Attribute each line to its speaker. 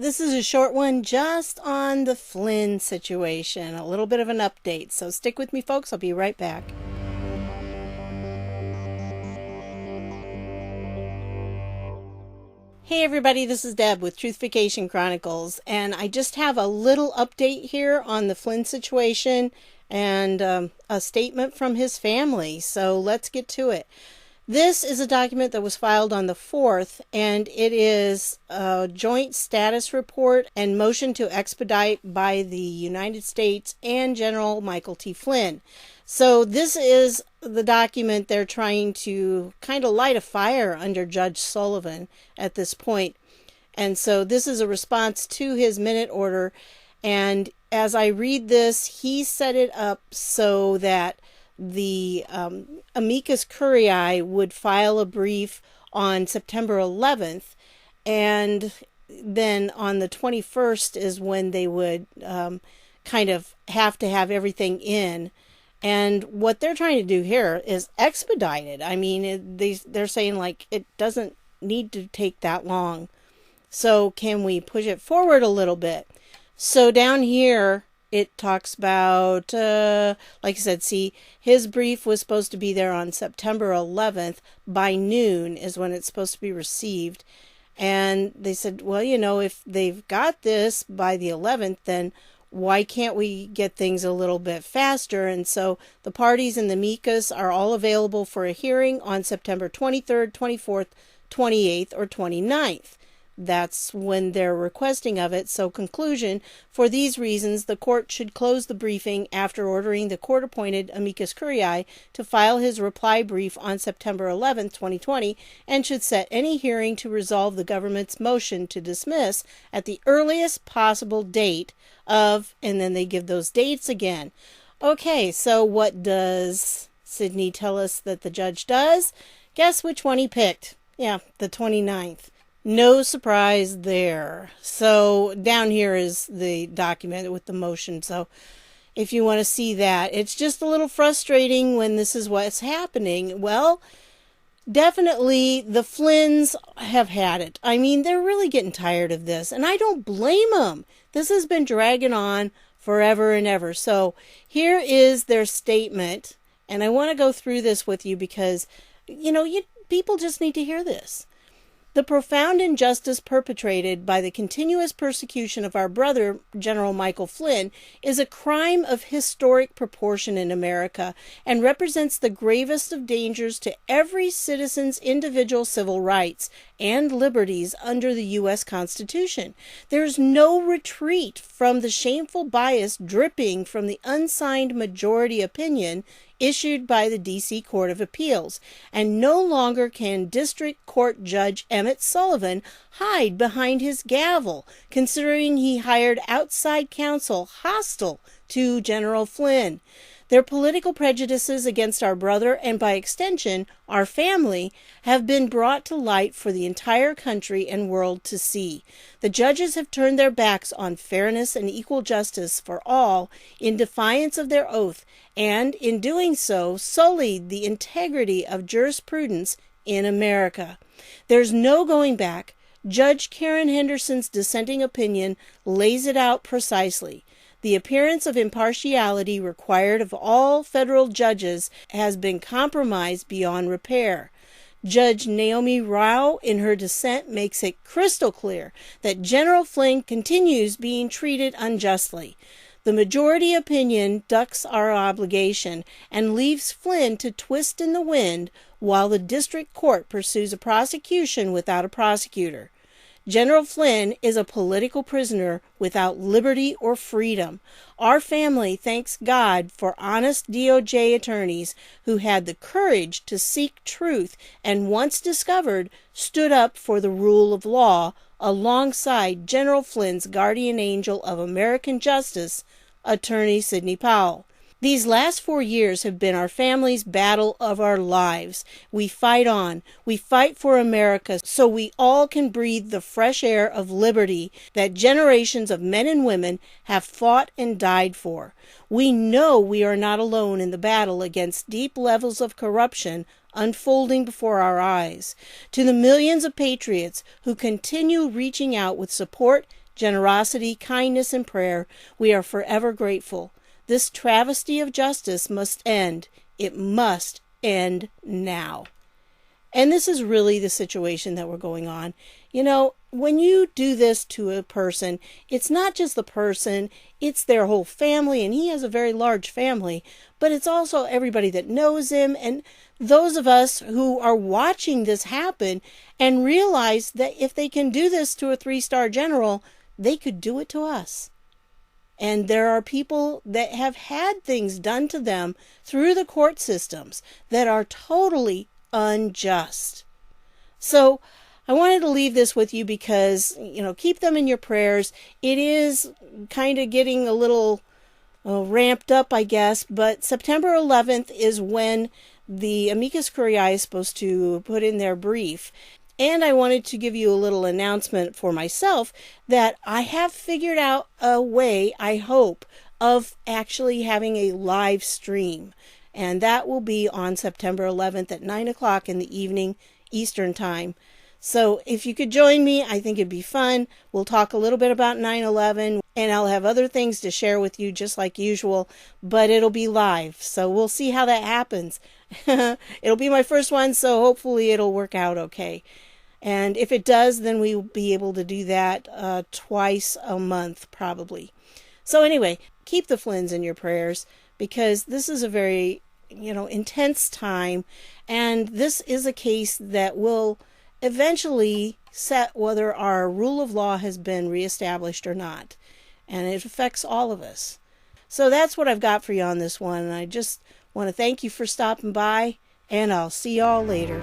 Speaker 1: This is a short one just on the Flynn situation, a little bit of an update. So stick with me, folks. I'll be right back. Hey everybody, this is Deb with Truthification Chronicles, and I just have a little update here on the Flynn situation and a statement from his family. So let's get to it. This is a document that was filed on the 4th, and it is a joint status report and motion to expedite by the United States and General Michael T. Flynn. So this is the document they're trying to kind of light a fire under Judge Sullivan at this point. And so this is a response to his minute order. And as I read this, he set it up so that the amicus curiae would file a brief on September 11th, and then on the 21st is when they would kind of have to have everything in. And what they're trying to do here is expedite it. I mean, they're saying like it doesn't need to take that long. So can we push it forward a little bit? So down here, it talks about, like I said, see, his brief was supposed to be there on September 11th. By noon is when it's supposed to be received. And they said, well, you know, if they've got this by the 11th, then why can't we get things a little bit faster? And so the parties in the amicus are all available for a hearing on September 23rd, 24th, 28th, or 29th. That's when they're requesting of it. So conclusion, for these reasons, the court should close the briefing after ordering the court-appointed amicus curiae to file his reply brief on September 11, 2020, and should set any hearing to resolve the government's motion to dismiss at the earliest possible date of, and then they give those dates again. Okay, so what does Sidney tell us that the judge does? Guess which one he picked? Yeah, the 29th. No surprise there. So down here is the document with the motion. So if you want to see that, it's just a little frustrating when this is what's happening. Well, definitely the Flynns have had it. I mean, they're really getting tired of this, and I don't blame them. This has been dragging on forever and ever. So here is their statement, and I want to go through this with you because, you know, people just need to hear this. The profound injustice perpetrated by the continuous persecution of our brother, General Michael Flynn, is a crime of historic proportion in America and represents the gravest of dangers to every citizen's individual civil rights and liberties under the U.S. Constitution. There is no retreat from the shameful bias dripping from the unsigned majority opinion issued by the D.C. Court of Appeals, and no longer can District Court Judge Emmett Sullivan hide behind his gavel, considering he hired outside counsel hostile to General Flynn. Their political prejudices against our brother, and by extension, our family, have been brought to light for the entire country and world to see. The judges have turned their backs on fairness and equal justice for all in defiance of their oath, and in doing so, sullied the integrity of jurisprudence in America. There's no going back. Judge Karen Henderson's dissenting opinion lays it out precisely. The appearance of impartiality required of all federal judges has been compromised beyond repair. Judge Naomi Rao, in her dissent, makes it crystal clear that General Flynn continues being treated unjustly. The majority opinion ducks our obligation and leaves Flynn to twist in the wind while the district court pursues a prosecution without a prosecutor. General Flynn is a political prisoner without liberty or freedom. Our family thanks God for honest DOJ attorneys who had the courage to seek truth and, once discovered, stood up for the rule of law alongside General Flynn's guardian angel of American justice, Attorney Sidney Powell. These last 4 years have been our family's battle of our lives. We fight on. We fight for America so we all can breathe the fresh air of liberty that generations of men and women have fought and died for. We know we are not alone in the battle against deep levels of corruption unfolding before our eyes. To the millions of patriots who continue reaching out with support, generosity, kindness, and prayer. We are forever grateful. This travesty of justice must end. It must end now. And this is really the situation that we're going on. You know, when you do this to a person, it's not just the person, it's their whole family, and he has a very large family, but it's also everybody that knows him, and those of us who are watching this happen and realize that if they can do this to a 3-star general, they could do it to us. And there are people that have had things done to them through the court systems that are totally unjust. So I wanted to leave this with you because, keep them in your prayers. It is kind of getting a little ramped up, I guess, but September 11th is when the amicus curiae is supposed to put in their brief. And I wanted to give you a little announcement for myself that I have figured out a way, I hope, of actually having a live stream. And that will be on September 11th at 9 o'clock in the evening, Eastern Time. So if you could join me, I think it'd be fun. We'll talk a little bit about 9/11, and I'll have other things to share with you just like usual, but it'll be live. So we'll see how that happens. It'll be my first one, so hopefully it'll work out okay. And if it does, then we'll be able to do that twice a month, probably. So anyway, keep the Flynns in your prayers, because this is a very, intense time. And this is a case that will eventually set whether our rule of law has been reestablished or not. And it affects all of us. So that's what I've got for you on this one. And I just want to thank you for stopping by, and I'll see y'all later.